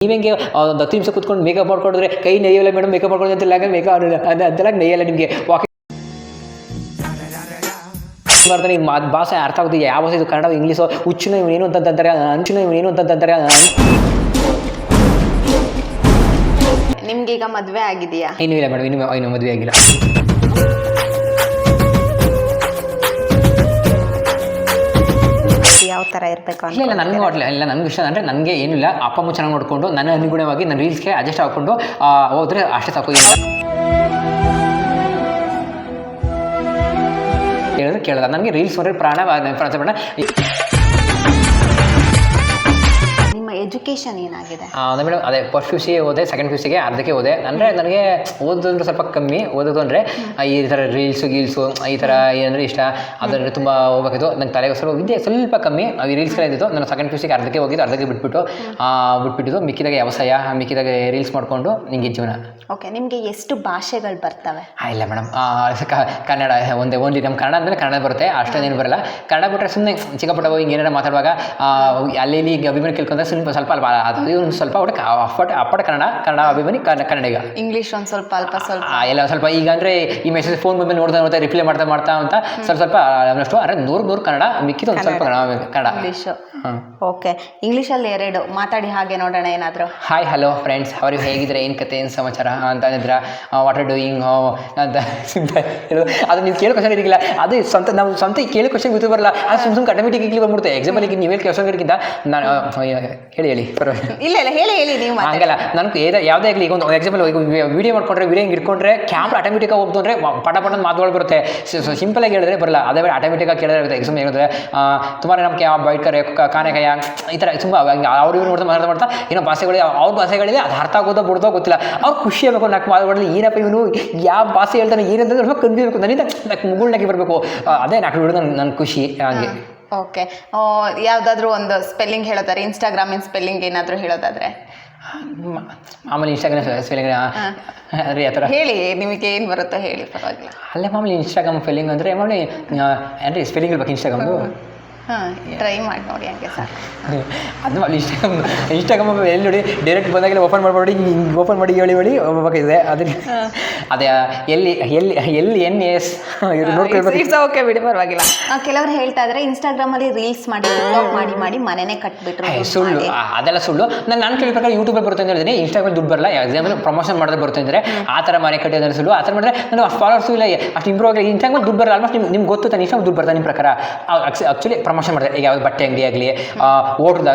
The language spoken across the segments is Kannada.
ನೀವೆಂಗೆ ಒಂದು 10 ನಿಮಿಷ ಕೂತ್ಕೊಂಡು ಮೇಕಪ್ ಮಾಡ್ಕೊಂಡ್ರೆ ಕೈ ನೈಯಲ್ಲ ಮೇಡಮ್, ಮೇಕಪ್ ಮಾಡ್ಕೊಂಡು ಅಂತೆಲ್ಲ ಮೇಕಪ್ ಅಂತೆಲ್ಲ ನೈಯಲ್ಲ ನಿಮಗೆ. ವಾಕಿಂಗ್ ಮಾಡ್ತಾನೆ ಭಾಷೆ ಅರ್ಥ ಆಗುತ್ತೆ. ಯಾವ ಭಾಷೆ ಇದು, ಕನ್ನಡ ಇಂಗ್ಲೀಷು, ಹುಚ್ಚುನ ಇವನೇನು ಅಂತಂತಾರೆ, ಅಂಚುನ ಇವನೇನು ಅಂತಂತಾರೆ. ನಿಮ್ಗೀಗ ಮದುವೆ ಆಗಿದೆಯಾ? ಇನ್ನೂ ಇಲ್ಲ ಮೇಡಮ್, ಇನ್ನೂ ಮದುವೆ ಆಗಿಲ್ಲ. ಯಾವ ಥರ ಇರಬೇಕು ಅಂತ? ಇಲ್ಲ ನನಗೂ ಇಲ್ಲ, ನನಗೆ ಇಷ್ಟ ಅಂದರೆ ನನಗೆ ಏನಿಲ್ಲ, ಅಪ್ಪ ಅಮ್ಮ ಚೆನ್ನಾಗಿ ನೋಡಿಕೊಂಡು ನನ್ನ ಅನುಗುಣವಾಗಿ ನನ್ನ ರೀಲ್ಸ್ಗೆ ಅಡ್ಜಸ್ಟ್ ಹಾಕ್ಕೊಂಡು ಹೋದರೆ ಅಷ್ಟೇ ಸಾಕು. ಹೇಳಿದ್ರೆ ಕೇಳಲ್ಲ, ನನಗೆ ರೀಲ್ಸ್ ಅಂದರೆ ಪ್ರಾಣ. ನಿಮ್ಮ ಎಜುಕೇಷನ್ ಏನಾಗಿದೆ? ಅಂದರೆ ಮೇಡಮ್ ಅದೇ ಫಸ್ಟ್ PUC ಹೋದೆ, ಸೆಕೆಂಡ್ PUCಗೆ ಅರ್ಧಕ್ಕೆ ಹೋದೆ. ಅಂದರೆ ನನಗೆ ಓದೋದಂದ್ರೆ ಸ್ವಲ್ಪ ಕಮ್ಮಿ, ಓದೋದು ಅಂದರೆ ಈ ಥರ ಗೀಲ್ಸು ಈ ಥರ ಏನಂದರೆ ಇಷ್ಟ, ಅದರಲ್ಲಿ ತುಂಬ ಹೋಗ್ಬೇಕಿತ್ತು. ನನ್ನ ತಲೆಗೆ ವಿದ್ಯೆ ಸ್ವಲ್ಪ ಕಮ್ಮಿ, ಈ ರೀಲ್ಸ್ಗಳೇ ಇದ್ದಿದ್ದು. ನಾನು ಸೆಕೆಂಡ್ PUCಗೆ ಅರ್ಧಕ್ಕೆ ಹೋಗಿದ್ದು, ಅರ್ಧಕ್ಕೆ ಬಿಟ್ಬಿಟ್ಟಿದ್ದು. ಮಿಕ್ಕಿದಾಗ ವ್ಯವಸಾಯ, ಮಿಕ್ಕಿದಾಗ ರೀಲ್ಸ್ ಮಾಡಿಕೊಂಡು ನಿಮಗೆ ಜೀವನ. ಓಕೆ, ನಿಮಗೆ ಎಷ್ಟು ಭಾಷೆಗಳು ಬರ್ತವೆ? ಇಲ್ಲ ಮೇಡಮ್, ಕನ್ನಡ ಓನ್ಲಿ ನಮ್ಮ ಕನ್ನಡ ಅಂದರೆ ಕನ್ನಡ ಬರುತ್ತೆ, ಅಷ್ಟೊಂದೇನು ಬರಲ್ಲ. ಕನ್ನಡ ಬಿಟ್ಟರೆ ಸುಮ್ಮನೆ ಚಿಕ್ಕ ಪುಟ್ಟ ಹಿಂಗೆ ಏನಾರ ಮಾತಾಡುವಾಗ ಅಲ್ಲಿ ಅಭಿಮಾನಿ ಕೇಳ್ಕೊಂಡ್ರೆ ಸ್ವಲ್ಪ ಅದು ಒಂದು ಸ್ವಲ್ಪ ಅಪ್ಪಟ ಕನ್ನಡ ಅಭಿಮಾನಿ ಕನ್ನಡಿಗ. ಇಂಗ್ಲೀಷ್ ಒಂದು ಸ್ವಲ್ಪ ಅಲ್ಪ ಎಲ್ಲ ಸ್ವಲ್ಪ. ಈಗ ಅಂದರೆ ಈ ಮೆಸೇಜ್ ಫೋನ್ ಮೇಲೆ ನೋಡ್ತಾ ರಿಪ್ಲೈ ಮಾಡ್ತಾ ಅಂತ ಸ್ವಲ್ಪ ಅಷ್ಟು. ಅಂದರೆ 100 ಕನ್ನಡ, ಮಿಕ್ಕಿದ್ದು ಒಂದು ಸ್ವಲ್ಪ ಕನ್ನಡ ಇಂಗ್ಲೀಷು. ಓಕೆ, ಇಂಗ್ಲೀಷಲ್ಲಿ 2 ಮಾತಾಡಿ ಹಾಗೆ ನೋಡೋಣ ಏನಾದರೂ. ಹಾಯ್ ಹಲೋ ಫ್ರೆಂಡ್ಸ್, ಅವ್ರಿಗೆ ಹೇಗಿದ್ರೆ, ಏನು ಕತೆ, ಏನು ಸಮಾಚಾರ ಅಂತಂದಿದ್ರ, ವಾಟ್ ಆರ್ ಡೂಯಿಂಗ್ ಅಂತ ಹೇಳೋದು. ಅದು ನೀವು ಕೇಳೋ ಕ್ವಶನ್ ಇರಲಿಲ್ಲ, ಅದು ನಾವು ಸ್ವಂತ ಕೇಳೋ ಕ್ವಶನ್ ಗೊತ್ತು ಬರಲ್ಲ. ಅದು ಸುಮ್ಮನೆ ಆಟೋಮೆಟಿಕ್ ಈಗಲಿ ಬಂದ್ಬಿಡುತ್ತೆ. ಎಕ್ಸಾಂಪಲ್ ಈಗ ನೀವೇ ಕ್ವಶನ್ ಗಿಡಕ್ಕಿಂತ ನಾನು ಹೇಳಿ ಪರವಾಗಿಲ್ಲ. ಇಲ್ಲ ಹೇಳಿ ನೀವು. ಹಂಗಲ್ಲ, ನನಗೆ ಯಾವುದೇ ಆಗಲಿ, ಈಗ ಒಂದು ಎಕ್ಸಾಂಪಲ್ ವೀಡಿಯೋ ಮಾಡ್ಕೊಂಡ್ರೆ, ವೀಡಿಯೋ ಹಿಂಗೆ ಇಟ್ಕೊಂಡ್ರೆ ಕ್ಯಾಮ್ರಾ ಆಟೋಮೆಟಿಕಾಗಿ ಹೋಗ್ತು ಅಂದರೆ ಪಟ ಮಾತುಗಳು ಬರುತ್ತೆ. ಸಿಂಪಲಾಗಿ ಹೇಳಿದ್ರೆ ಬರಲ್ಲ, ಅದೇ ಬೇರೆ ಆಟೋಮೆಟಿಕಾಗಿ ಕೇಳಿದ್ರೆ ಇರುತ್ತೆ. ಎಕ್ಸಾಮ್ ಹೇಳಿದ್ರೆ ತುಮಾರೆ ನಮಗೆ ಬೈಟ್ ಕರೆ ಕಾನೆ ಕಯ ಈ ಥರ ತುಂಬ ಅವ್ರು ಇವ್ರು ಮಾಡ್ತಾ ಏನೋ ಭಾಷೆಗಳು, ಅವ್ರ ಭಾಷೆಗಳಿದೆ, ಅದು ಅರ್ಥ ಆಗೋದೋ ಬಿಡೋದೋ ಗೊತ್ತಿಲ್ಲ. ಅವ್ರು ಖುಷಿ ಆಗಬೇಕು. ನಾಲ್ಕು ಮಾತುಗಳಲ್ಲಿ ಏನಪ್ಪ ಇವನು ಯಾವ ಭಾಷೆ ಹೇಳ್ತಾನೆ ಏನಂದ್ರೆ ಸ್ವಲ್ಪ ಕನ್ಫ್ಯೂಸ್, ನನ್ನಿಂದ ಮುಗುಳ್ನಾಗಿ ಬರಬೇಕು. ಅದೇ ನಾಲ್ಕು ಹಿಡಿದು ನನ್ನ ಖುಷಿ. ಹಾಗೆ. ಓಕೆ, ಯಾವುದಾದ್ರೂ ಒಂದು ಸ್ಪೆಲ್ಲಿಂಗ್ ಹೇಳೋದಾದ್ರೆ, ಇನ್ಸ್ಟಾಗ್ರಾಮಿನ ಸ್ಪೆಲ್ಲಿಂಗ್ ಏನಾದರೂ ಹೇಳೋದಾದ್ರೆ? ಮಾಮೂಲಿ ಇನ್ಸ್ಟಾಗ್ರಾಮ್ ಸ್ಪೆಲ್ಲಿಂಗ್ ಅಂದರೆ ಆ ಥರ ಹೇಳಿ, ನಿಮಗೆ ಏನು ಬರುತ್ತೋ ಹೇಳಿ, ಪರವಾಗಿಲ್ಲ. ಅಲ್ಲೇ ಮಾಮೂಲಿ ಇನ್ಸ್ಟಾಗ್ರಾಮ್ ಸ್ಪೆಲ್ಲಿಂಗ್ ಅಂದರೆ ಮಾಮೂಲಿ ಅಂದರೆ ಸ್ಪೆಲ್ಲಿಂಗ್ ಇರ್ಬೇಕು ಇನ್ಸ್ಟಾಗ್ರಾಮ್ದು. ಟ್ರೈ ಮಾಡಿ ನೋಡಿ ಹಂಗೆ ಸಾಕು. ಅದು ಅಲ್ಲಿ ಇನ್ಸ್ಟಾಗ್ರಾಮ್ ಎಲ್ಲಿ ನೋಡಿ ಡೈರೆಕ್ಟ್ ಬಂದಾಗೆಲ್ಲ ಓಪನ್ ಮಾಡ್ಬಿಡಿ, ಹಿಂಗೆ ಓಪನ್ ಮಾಡಿ ಹೇಳಿ ಹೋಗ್ಬೇಕಿದೆ. ಅದೇ ಎಲ್ಲಿ NS ನೋಡ್ಕೊಳ್ಬೇಕು. ಓಕೆ ಬಿಡಿ, ಪರವಾಗಿಲ್ಲ. ಕೆಲವರು ಹೇಳ್ತಾ ಇದ್ರೆ ಇನ್ಸ್ಟಾಗ್ರಾಮಲ್ಲಿ ರೀಲ್ಸ್ ಮಾಡಿ ಮನೆನೇ ಕಟ್ಬಿಟ್ರು. ಸುಳ್ಳು, ಅದೆಲ್ಲ ಸುಳ್ಳು. ನಾನು ಕೇಳಿದ ಪ್ರಕಾರ ಯೂಟ್ಯೂಬಲ್ಲಿ ಬರುತ್ತೆ ಅಂತ ಹೇಳಿದ್ರೆ ಇನ್ಸ್ಟಾಗ್ರಾಮ್ ದುಡ್ಡು ಬರಲ್ಲ. ಎಕ್ಸಾಂಪಲ್ ಪ್ರಮೋಷನ್ ಮಾಡಿದ್ರೆ ಬರುತ್ತೆ ಅಂದರೆ ಆ ಥರ ಮನೆ ಕಟ್ಟಿದ್ರೆ ಸುಳ್ಳು. ಆ ಥರ ಮಾಡಿದ್ರೆ ನಾನು ಫಾಲೋವರ್ಸು ಇಲ್ಲ, ಅಷ್ಟು ಇಂಪ್ರೂವ್ ಆಗಲಿ. ಇನ್ಸ್ಟಾಗ್ರಾಮ್ ದುಡ್ಡು ಬರಲ್ಲ. ಆಲ್ಮೋಸ್ಟ್ ನಿಮ್ಗೆ ಗೊತ್ತು ತಾನೆ, ಇನ್ಸ್ಟಾಗ್ರಾಮ್ ದುಡ್ಡು ಬರ್ತಾರೆ ನಿಮ್ಮ ಪ್ರಕಾರ. ಆ್ಯಕ್ಚುಲಿ ಪ್ರಮೋಷನ್ ಮಾಡಿದ್ರೆ, ಈಗ ಯಾವ್ದು ಬಟ್ಟೆ ಅಂಗಡಿ ಆಗಲಿ,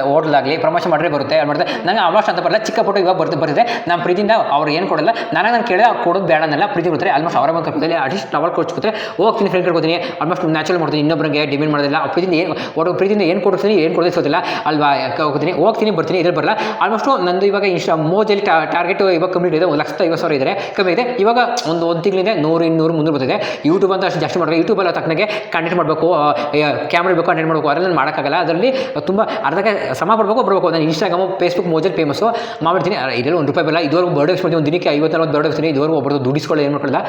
ಹೋಟ್ಲಾಗಲಿ ಪ್ರಮೋಷನ್ ಮಾಡಿದ್ರೆ ಬರುತ್ತೆ. ಮಾಡಿದ್ರೆ ನನಗೆ ಆಲ್ಮೋಸ್ಟ್ ಅಂತ ಬರಲ್ಲ. ಚಿಕ್ಕ ಪುಟ್ಟ ಇವಾಗ ಬರ್ತಿದೆ. ನಮ್ಮ ಪ್ರೀತಿಯಿಂದ ಅವ್ರು ಏನು ಕೊಡಲ್ಲ. ನಾನು ಕೇಳಿದ್ರೆ ಅವ್ರು ಕೊಡೋದು ಬೇಡ ಅನ್ನಲ್ಲ, ಪ್ರೀತಿ ಕೊಡ್ತಾರೆ. ಆಲ್ಮೋಸ್ಟ್ ಅವರ ಬಂದು ಕರ್ಕೊತಾರೆ. ಅಟ್ಲೀಸ್ಟ್ ಟವಲ್ ಕೊಡ್ಸ್ಕೊತಾರೆ, ಹೋಗ್ತೀನಿ ಫ್ರೆಂಡ್ ಕರ್ಕೋತೀನಿ. ಆಲ್ಮೋಸ್ಟ್ ನ್ಯಾಚುರಲ್ ಮಾಡ್ತೀನಿ, ಇನ್ನೊಬ್ಬರಿಗೆ ಡಿಮ್ಯಾಂಡ್ ಮಾಡೋದಿಲ್ಲ. ಪ್ರೀತಿಯಿಂದ ಏನು ಕೊಡ್ತೀನಿ, ಏನು ಕೊಡೋದಿಲ್ಲ ಅಲ್ವಾ. ಹೋಗ್ತೀನಿ ಬರ್ತೀನಿ, ಇದ್ರಲ್ಲಿ ಬರಲ್ಲ. ಆಲ್ಮೋಸ್ಟ್ ನಂದು ಇವಾಗ ಮೋಜಲ್ಲಿ ಟಾರ್ಗೆಟ್ ಇವಾಗ ಕಂಪ್ಲೀಟ್ ಇದೆ. 1,50,000 ಇದ್ದಾರೆ, ಕಮ್ಮಿ ಇದೆ. ಇವಾಗ ಒಂದು ತಿಂಗಳಿಂದ 100, 200, 300 ಬರ್ತಿದೆ. ಯೂಟ್ಯೂಬ್ ಅಂತ ಅಷ್ಟು ಜಾಸ್ತಿ ಮಾಡಬೇಕು. ಯೂಟ್ಯೂಬಲ್ಲಿ ತಕ್ಕನಾಗೆ ಕಂಟೆಂಟ್ ಮಾಡಬೇಕು, ಕ್ಯಾಮ್ರಾ ಬೇಕು, ಕಂಟೆಂಟ್ ಮಾಡಬೇಕು. ಅದರಲ್ಲಿ ನಾನು ಮಾಡೋಕ್ಕಾಗಲ್ಲ. ಅದರಲ್ಲಿ ತುಂಬ ಅರ್ಧಕ್ಕೆ ಸಮ ಬರಬೇಕು. ನಾನು ಇನ್ಸ್ಟಾಗ್ರಾಮು, ಫೇಸ್ಬುಕ್ ಮೋಜಲ್ಲಿ ಫೇಮಸ್ಸು ಮಾಡ್ತೀನಿ. ಇದರಲ್ಲಿ ₹1 ಬರಲ್ಲ. ಇದುವರೆಗೂ ಬರ್ಡೇ ವಿಶ್ ಮಾಡ್ತೀನಿ, ಒಂದು ದಿನಕ್ಕೆ 50-40 ಬರ್ಡೇ ವಿಶ್. ಇದುವರೆಗೂ ಒಬ್ಬರು ದುಡಿಸ್ಕೊಳ್ಳಿ ಏನು ಮಾಡ್ಕೊಳ್ಳಲ್ಲ.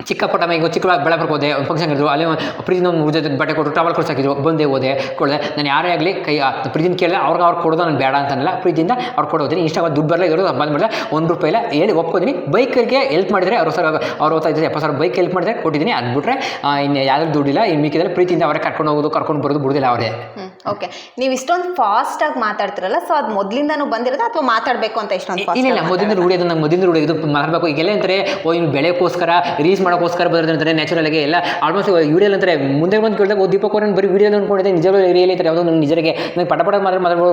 ಚಿಕ್ಕ ಪುಟ್ಟ ಈಗ ಚಿಕ್ಕ ಬೆಳಪುರಕ್ಕೆ ಹೋದೆ, ಒಂದು ಫಂಕ್ಷನ್ ಇದ್ರು, ಅಲ್ಲಿ ಪ್ರೀತಿನ ಒಂದು 3 ಜೊತೆ ಬಟ್ಟೆ ಕೊಟ್ಟು ಟವಲ್ ಕೊಡ್ಸಾಕಿದ್ರು, ಬಂದೆ ಹೋದೆ ಕೊಡದೆ. ನಾನು ಯಾರೇ ಆಗಲಿ ಪ್ರೀತಿನ ಕೇಳಿದ್ರೆ ಅವ್ರು ಕೊಡೋದು ನಾನು ಬೇಡ ಅಂತನಲ್ಲ, ಪ್ರೀತಿಯಿಂದ ಅವ್ರು ಕೊಡೋದೀನಿ. ಇನ್ಸ್ಟಾಗ್ರಾಮ್ ದುಡ್ಡು ಬರಲ್ಲ, ಇರೋದು ಬಂದು ಮಾಡಿದ್ರೆ ₹1 ಇಲ್ಲ ಹೇಳಿ ಒಪ್ಕೋತೀನಿ. ಬೈಕ್ಗೆ ಹೆಲ್ಪ್ ಮಾಡಿದರೆ ಅವ್ರು ಅವ್ರು 70,000 ಬೈಕ್ ಹೆಲ್ಪ್ ಮಾಡಿದ್ರೆ ಕೊಟ್ಟಿದ್ದೀನಿ. ಅದು ಬಿಟ್ಟರೆ ಇನ್ನು ಯಾವ್ದು ದುಡ್ಡಿಲ್ಲ. ಇನ್ನು ಮಿಕ್ಕಿದ್ರೆ ಪ್ರೀತಿಯಿಂದ ಅವರೇ ಕರ್ಕೊಂಡು ಹೋಗೋದು, ಕರ್ಕೊಂಡು ಬರೋದು ಬಿಡೋದಿಲ್ಲ ಅವರೇ. ಓಕೆ, ನೀವು ಇಷ್ಟೊಂದು ಫಾಸ್ಟಾಗಿ ಮಾತಾಡ್ತಿರಲ್ಲ, ಸೊ ಅದು ಮೊದಲಿಂದನೂ ಬಂದಿರೋದು ಅಥವಾ ಮಾತಾಡಬೇಕು ಅಂತ ಇಷ್ಟೊಂದು? ಇಲ್ಲ, ಮೊದಲಿಂದ ರೂಢಿಯೋದು. ನಾನು ಮೊದಲಿಂದ ರೂಢಿಯೋದು ಮಾತಾಡಬೇಕು. ಈಗೆಲ್ಲ ಅಂತಾರೆ ಇನ್ನು ಬೆಳೆಗೋಸ್ಕರ ರೀಲ್ಸ್ ಮಾಡೋಕ್ಕೋಸ್ಕರ ಬರೋದಂತಾರೆ. ನ್ಯಾಚುರಲ್ ಆಗಿ ಎಲ್ಲ ಆಲ್ಮೋಸ್ಟ್ ವಿಡಿಯೋಲಿ ಅಂತಾರೆ. ಮುಂದೆ ಬಂದು ಕೇಳಿದಾಗ ದೀಪಕ್ ಅವ್ರನ್ನ ಬರೀ ವಿಡಿಯೋದಲ್ಲಿ ಅಂದ್ಕೊಂಡಿದ್ದೆ, ನಿಜವಾಗ್ಲೂ ರಿಯಲ್ ಇರ್ತಾರೆ. ಯಾವುದೋ ನನ್ನ ನಿಜರಿಗೆ ನಾನು ಪಟ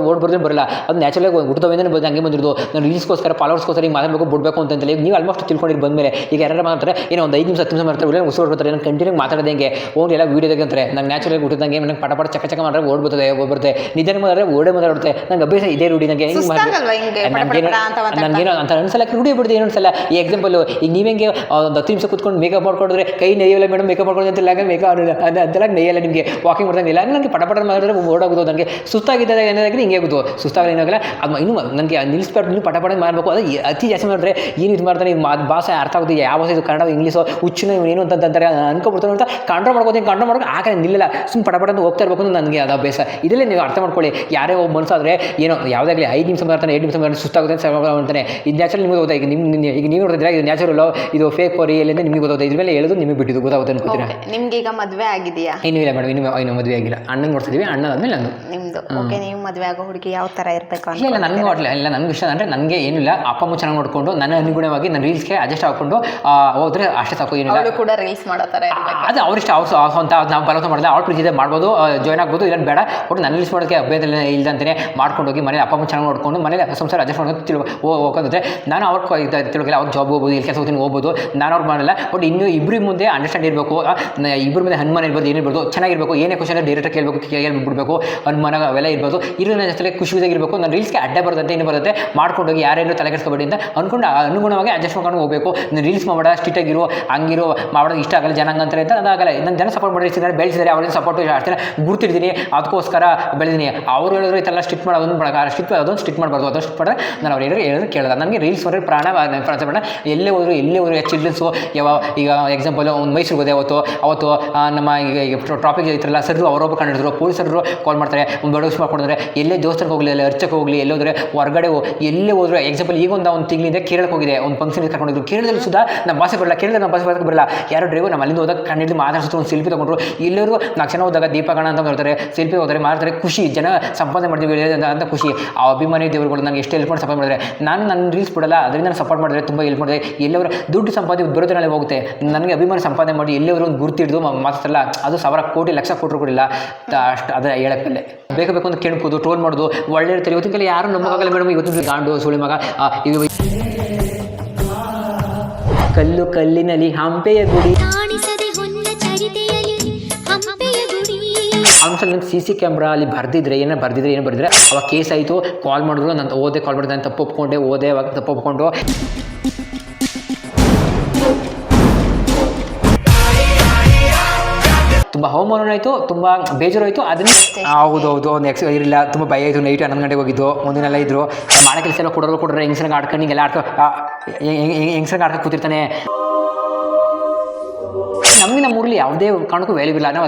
ಓಡ್ಬರೋದೇ ಬರಲ್ಲ. ಅದು ನ್ಯಾಚುರಲ್ ಆಗಿ ಹುಟ್ಟುತ್ತವೇಂದ್ರೆ ಬಂದು ಹಂಗೆ ಬಂದಿರೋದು. ನಾನು ರೀಲ್ಸ್ಗೋಸ್ಕರ ಫಾಲೋವರ್ಸ್ಗೋಸ್ಕರ ಈಗ ಮಾತಾಡಬೇಕು, ಬಿಡಬೇಕು ಅಂತಂತೇಳಿ ನೀವು ಆಲ್ಮೋಸ್ಟ್ ತಿಳ್ಕೊಂಡಿದ್ದು ಬಂದಮೇಲೆ. ಈಗ ಯಾರು ಮಾಡ್ತಾರೆ, ಏನೋ ಒಂದು 5 ನಿಮಿಷ 10 ನಿಮಿಷ ಮಾಡ್ತಾರೆ, ಒಳ್ಳೆ ಉಸಿರು ಬರ್ತಾರೆ. ನಾನು ಕಂಟಿನ್ಯೂ ಮಾತಾಡೋದಂಗೆ ಓನ್ಲಿ ಎಲ್ಲ ವೀಡಿಯೋದಾಗ ಅಂತಾರೆ. ನಂಗೆ ನ್ಯಾಚುರಲ್ ಆಗಿ ಹುಟ್ಟಿದಂಗೆ ನನಗೆ ಪಟ ಚಕ್ಕ ಮಾಡಿದ್ರೆ ಓಡ್ಬರ್ತದೆ, ಬರುತ್ತೆ. ನಿಜ ಮಾಡಿದ್ರೆ ಮಾತಾಡುತ್ತೆ. ನಂಗೆ ಅಭ್ಯಾಸ ಇದೇ ರೂಢಿ. ನನಗೆ ನನಗೇನೋ ಅಂತ ಅನ್ಸಲ್ಲ, ರೂಢಿ ಬಿಡ್ತೀವಿ ಇನ್ನೊಂದ್ಸಲ. ಈ ಎಕ್ಸಾಂಪಲ್ ಈಗ ನೀವೆಂಗೆ ಒಂದು 10 ನಿಮಿಷ ಕೂತ್ಕೊಂಡು ಮೇಕಪ್ ಮಾಡ್ಕೊಂಡ್ರೆ ಕೈ ನೈಯಲ್ಲ ಮೇಡಮ್, ಮೇಕಪ್ ಮಾಡ್ಕೊಂಡು ಅಂತೆಲ್ಲ ಅಂತೆಲ್ಲ ನೈಯಲ್ಲ ನಿಮಗೆ. ವಾಕಿಂಗ್ ಮಾಡ್ದಂಗಿಲ್ಲ. ನನಗೆ ಪಟ ಮಾಡಿದ್ರೆ ಓಡಾಗೋದು. ನನಗೆ ಸುಸ್ತಾಗಿದ್ದಾಗ ಏನಾದ್ರೆ ಹಿಂಗೆ ಆಗೋದು. ಸುಸ್ತಾಗಲಿ ಏನಾಗಲ್ಲ. ಅದು ಇನ್ನೂ ನನಗೆ ನಿಲ್ಲಿಸ್ಬಿಟ್ಟು ಇನ್ನೂ ಪಟ ಮಾಡಬೇಕು. ಅದು ಅತಿ ಜಾಸ್ತಿ ಮಾಡಿದ್ರೆ ಏನು ಇದು ಮಾಡ್ತಾನೆ, ಭಾಷೆ ಅರ್ಥ ಆಗುತ್ತೆ. ಯಾವ ಭಾಷೆ ಇದು, ಕನ್ನಡ ಇಂಗ್ಲೀಷು, ಹುಚ್ಚುನ ಇವನೇನು ಅಂತಂತಾರೆ ಅನ್ಕೊಬಿಡ್ತಾನೆ ಅಂತ ಕಂಟ್ರೋಲ್ ಮಾಡ್ಕೋತೀನಿ. ಕಂಟ್ರೋಲ್ ಮಾಡೋಕೆ ಆಗ ನಿಲ್ಲಲ್ಲ. ಸುಮ್ಮನೆ ಪಟ ಹೋಗ್ತಾ ಇರಬೇಕು. ನನಗೆ ಅದು ಅಭ್ಯಾಸ. ಇದರಲ್ಲಿ ನೀವು ಅರ್ಥ ಮಾಡ್ಕೊಳ್ಳಿ. ಯಾರೇ ಒಬ್ಬ ಮನಸ್ಸಾದರೆ ಏನೋ ಯಾವುದಾಗಲಿ 5 ನಿಮಿಷ ಬರ್ತಾನೆ 7 ನಿಮಿಷ ಬರ್ತಾನೆ ಸುಸ್ತಾಗುತ್ತೆ ಅಂತಾನೆ. ಇದು ನ್ಯಾಚುರಲ್ ನಿಮಗೆ ಗೊತ್ತಾಗಿ ಈಗ ನೀವು ನೋಡಿದ್ರೆ ಇದು ನ್ಯಾಚುರಲ್ ಇದು ಫೇಕ್ ರಿಯಲ್ ಅಂತ ನಿಮಗೆ ಗೊತ್ತಾಗುತ್ತೆ. ಇದ್ರ ಮೇಲೆ ಹೇಳೋದು ನಿಮಗೆ ಬಿಟ್ಟಿದ್ದು ಗೊತ್ತಾಗುತ್ತೆ ಅನ್ಕೋತೀರಾ? ನಿಮ್ಗೆ ಈಗ ಮದುವೆ ಆಗಿದೆಯಾ? ಇನ್ನೂ ಇಲ್ಲ ಮೇಡಮ್, ಇನ್ನೂ ಮದುವೆ ಆಗಿಲ್ಲ. ಅಣ್ಣನ ನೋಡ್ತಿದ್ದೀವಿ, ಅಣ್ಣ ಆದ್ಮೇಲೆ ನಂದು. ನಿಮ್ದು ಓಕೆ. ನೀವು ಮದುವೆ ಆಗೋ ಹುಡುಗಿ ಯಾವ ಥರ ಇರಬೇಕು ಅಂತ? ಇಲ್ಲ ನನಗೂ ಇಲ್ಲ ನನಗೆ ಇಷ್ಟ ಅಂದರೆ ನನಗೆ ಏನಿಲ್ಲ, ಅಪ್ಪ ಅಮ್ಮ ಚೆನ್ನಾಗಿ ನೋಡಿಕೊಂಡು ನನ್ನ ಅನುಗುಣವಾಗಿ ನನ್ನ ರೀಲ್ಸ್ಗೆ ಅಡ್ಜಸ್ಟ್ ಹಾಕೊಂಡು ಹೋದ್ರೆ ಅಷ್ಟೇ ಸಾಕು. ಏನಿಲ್ಲ ಅವಳು ಕೂಡ ರೀಲ್ಸ್ ಮಾಡೋ ಥರ ಇರಬೇಕು. ಅದು ಅವ್ರಿಷ್ಟ ಅವ್ರು ಅಂತ ನಾವು ಬಲವಂತ ಮಾಡಿದ್ರೆ ಅವ್ರು ಪ್ರೀತಿದೆ ಮಾಡ್ಬೋದು, ಜಾಯ್ನ್ ಆಗ್ಬೋದು, ಇಲ್ಲ ಬೇಡ. ಒಟ್ಟು ನನ್ನ ರೀಲ್ಸ್ ಮಾಡೋಕ್ಕೆ ಅಭ್ಯಂತರ ಇಲ್ಲದಂತೆ ಮಾಡ್ಕೊಂಡು ಹೋಗಿ ಮನೇಲಿ ಅಪ್ಪ ಅಮ್ಮ ಚೆನ್ನಾಗಿ ನೋಡ್ಕೊಂಡು ಮನೇಲಿ ಸಂಸಾರ ಅಡ್ಜಸ್ಟ್ ಮಾಡ್ಕೊಂಡು ಹೋಗೋದಂದ್ರೆ ನಾನು ಅವ್ರು ತಿಳ್ಕೊಳ್ಳಿ. ಅವ್ರು ಜಾಬ್ ಹೋಗ್ಬೋದು, ಇಲ್ಲಿ ಕೆಲಸ ಹೋಗ್ತೀನಿ ಹೋಗ್ಬೋದು, ನಾನು ಅವ್ರು ಮಾಡಲ್ಲ. ಬಟ್ ಇನ್ನೂ ಇಬ್ಬರ ಮುಂದೆ ಅಂಡರ್ಸ್ಟ್ಯಾಂಡ್ ಇರಬೇಕು, ಇಬ್ಬರ ಮುಂದೆ ಅನುಮಾನ ಇರ್ಬೋದು, ಏನಿರ್ಬೋದು ಚೆನ್ನಾಗಿರ್ಬೇಕು. ಏನೇ ಕ್ವಶನ್ ಡೈರೆಕ್ಟಾಗಿ ಕೇಳ್ಬಿಡ್ಬೇಕು, ಅನುಮಾನ ಅವೆಲ್ಲ ಇರ್ಬೋದು. ಇರೋ ಜೊತೆ ಖುಷಿಯಾಗಿರ್ಬೇಕು. ನನ್ನ ರೀಲ್ಸ್ಗೆ ಅಡ್ಡ ಬರುತ್ತೆ, ಏನು ಬರುತ್ತೆ ಮಾಡ್ಕೊಂಡೋಗಿ ಯಾರೇನೋ ತಲೆ ಕೆಡಿಸ್ಕೊಬೇಡಿ ಅಂತ ಅಂದ್ಕೊಂಡು ಅನುಗುಣವಾಗಿ ಅಡ್ಜಸ್ಟ್ ಮಾಡ್ಕೊಂಡು ಹೋಗಬೇಕು. ನಾನು ರೀಲ್ಸ್ ಮಾಡ ಸ್ಟ್ರಿಕ್ಟಾಗಿರೋ ಹಂಗಿರೋ ಮಾಡೋದು ಇಷ್ಟ ಆಗಲ್ಲ ಜನಾಂಗ ಅಂತಾರೆ ಅಂತ ಅದಾಗಲ್ಲ. ನನ್ನ ಜನ ಸಪೋರ್ಟ್ ಮಾಡಿರ್ತೀನಿ, ಬೆಳೆಸಿದ್ದಾರೆ, ಅವ್ರಿಗೆ ಸಪೋರ್ಟ್ ಅಷ್ಟೇ ಗುರ್ತಿರ್ತೀನಿ, ಅದಕ್ಕೋಸ್ಕರ ಬೆಳೆದಿನಿ. ಅವ್ರು ಹೇಳಿದ್ರು ಈ ಥರ ಸ್ಟ್ರಿಕ್ಟ್ ಮಾಡೋದು ಅದೊಂದು ಸ್ಟ್ರಿಕ್ಟ್ ಮಾಡಬಾರ್ದು, ಅದನ್ನು ಸ್ಟ್ರಿಕ್ಟ್ ಮಾಡಿದ್ರೆ ನಾನು ಅವ್ರು ಹೇಳಿದ್ರು ಕೇಳೋದು. ನನಗೆ ರೀಲ್ಸ್ ಮಾಡಿದ್ರೆ ಪ್ರಾಣ ಎಲ್ಲೇ ಹೋದ್ರು ಚಿಲ್ಡ್ರನ್ಸು ಈಗ ಎಕ್ಸಾಂಪಲ್ ಒಂದು ಮೈಸೂರಿಗೆ ಹೋದೆ ಅವತ್ತು ನಮ್ಮ ಈಗ ಟ್ರಾಫಿಕ್ ಇರ್ತಾರಲ್ಲ ಸರ್, ಅವರೊಬ್ಬರು ಕಂಡಿದ್ರು ಪೊಲೀಸರು ಕಾಲ್ ಮಾಡ್ತಾರೆ, ಒಂದು ಬಡವಿಸ್ ಮಾಡ್ಕೊಂಡ್ರೆ ಎಲ್ಲೇ ದೇವಸ್ಥಾನಕ್ಕೆ ಹೋಗಲಿ, ಅಲ್ಲಿ ಅರ್ಚಕ್ಕೆ ಹೋಗಲಿ, ಎಲ್ಲೋದ್ರೆ ಹೊರಗಡೆ ಎಲ್ಲೇ ಹೋದ್ರು. ಎಕ್ಸಾಂಪಲ್ ಈಗ ಒಂದು ತಿಂಗಳಿಂದ ಕೇರಳಕ್ಕೆ ಹೋಗಿದೆ, ಒಂದು ಫಂಕ್ಷನ್ ಕರ್ಕೊಂಡಿದ್ರು. ಕೇರಳದಲ್ಲಿ ಸುಧಾ ನಮ್ಮ ಭಾಷೆ ಬರಲ್ಲ, ಕೇರಳದಲ್ಲಿ ನಮ್ಮ ಭಾಷೆ ಬರಲ್ಲ. ಯಾರೋ ಡ್ರೈವರ್ ನಮ್ಮ ಅಲ್ಲಿಂದ ಹೋದಾಗ ಕಂಡಿದ್ದು ಮಾತಾಡ್ಸಿದ್ರು, ಒಂದು ಸೆಲ್ಫಿ ತೊಗೊಂಡ್ರು. ಎಲ್ಲರೂ 4 ಜನ ಹೋದಾಗ ದೀಪಗಣ ಅಂತ ಬರ್ತಾರೆ, ಸೆಲ್ಫಿ ಹೋಗ್ತಾರೆ, ಮಾಡ್ತಾರೆ. ಖುಷಿ, ಜನ ಸಂಪಾದನೆ ಮಾಡ್ತೀವಿ ಅಂತ ಖುಷಿ. ಆ ಅಭಿಮಾನಿ ದೇವರುಗಳು ನನಗೆ ಎಷ್ಟು ಹೆಲ್ಪ್ ಮಾಡಿ ಸಪೋರ್ಟ್ ಮಾಡಿದ್ರೆ, ನಾನು ನನ್ನ ರೀಲ್ಸ್ ಬಿಡಲ್ಲ, ಅದರಿಂದ ನಾನು ಸಪೋರ್ಟ್ ಮಾಡಿದ್ರೆ ತುಂಬ ಹೆಲ್ಪ್ ಮಾಡಿದೆ. ಎಲ್ಲವರು ದುಡ್ಡು ಸಂಪಾದನೆ ಬರೋದ್ರಲ್ಲಿ ಹೋಗುತ್ತೆ, ನನಗೆ ಅಭಿಮಾನಿ ಸಂಪಾದನೆ ಮಾಡಿ ಎಲ್ಲವರು ಒಂದು ಗುರ್ತಿಡ್ದು ಮಾತಾಡ್ತಾರಲ್ಲ, ಅದು 1000 ಕೋಟಿ ಲಕ್ಷ ಕೊಟ್ಟರು ಕೊಡಿಲ್ಲ ಅಷ್ಟು. ಅದೇ ಹೇಳಕ್ಕಲ್ಲೇ ಬೇಕು ಅಂತ ಕೇಳ್ಬೋದು, ಟ್ರೋಲ್ ಮಾಡೋದು ಒಳ್ಳೆ ಇರ್ತಾರೆ. ಇವತ್ತಿನ ಯಾರು ನಂಬಕ್ಕಾಗಲ್ಲ ಮೇಡಮ್. ಇವತ್ತು ಗಾಂಡು ಸುಳಿ ಮಗ ಕಲ್ಲು ಕಲ್ಲಿನಲ್ಲಿ ಹಂಪೆಯ ಗುಡಿ ಆಲ್ಮೋಸ್ಟ್ ಅಲ್ಲಿ CC ಕ್ಯಾಮ್ರಾ ಅಲ್ಲಿ ಬರ್ದಿದ್ರೆ ಏನು ಬರ್ದಿದ್ರೆ ಅವಾಗ ಕೇಸ್ ಆಯಿತು. ಕಾಲ್ ಮಾಡಿದ್ರು, ನಾನು ಕಾಲ್ ಮಾಡಿದೆ, ನಾನು ತಪ್ಪು ಒಪ್ಕೊಂಡೆ, ಅವಾಗ ತಪ್ಪು ಒಪ್ಕೊಂಡು ತುಂಬ ಅವಮಾನ ಆಯಿತು, ತುಂಬ ಬೇಜಾರಾಯಿತು. ಅದನ್ನೇ ಹೌದೌದು ಒಂದು ಇರಲಿಲ್ಲ, ತುಂಬ ಭಯ ಆಯಿತು. ನೈಟ್ 11 ಗಂಟೆಗೆ ಹೋಗಿದ್ದು, ಮುಂದಿನೆಲ್ಲ ಇದ್ರು ಮಾಡೋ ಕೆಲಸ ಎಲ್ಲ ಕೊಡೋರು ಹೆಂಗಸರಂಗೆ ಆಡ್ಕೊಂಡು ಹಿಂಗೆಲ್ಲ ಹೆಂಗಸರಂಗೆ ಆಡ್ಕೊಂಡು ಕೂತಿರ್ತಾನೆ. ನಮಗೆ ನಮ್ಮೂರಲ್ಲಿ ಯಾವುದೇ ಕಾರಣಕ್ಕೂ ವ್ಯಾಲ್ಯೂ ಇಲ್ಲ. ನಾವು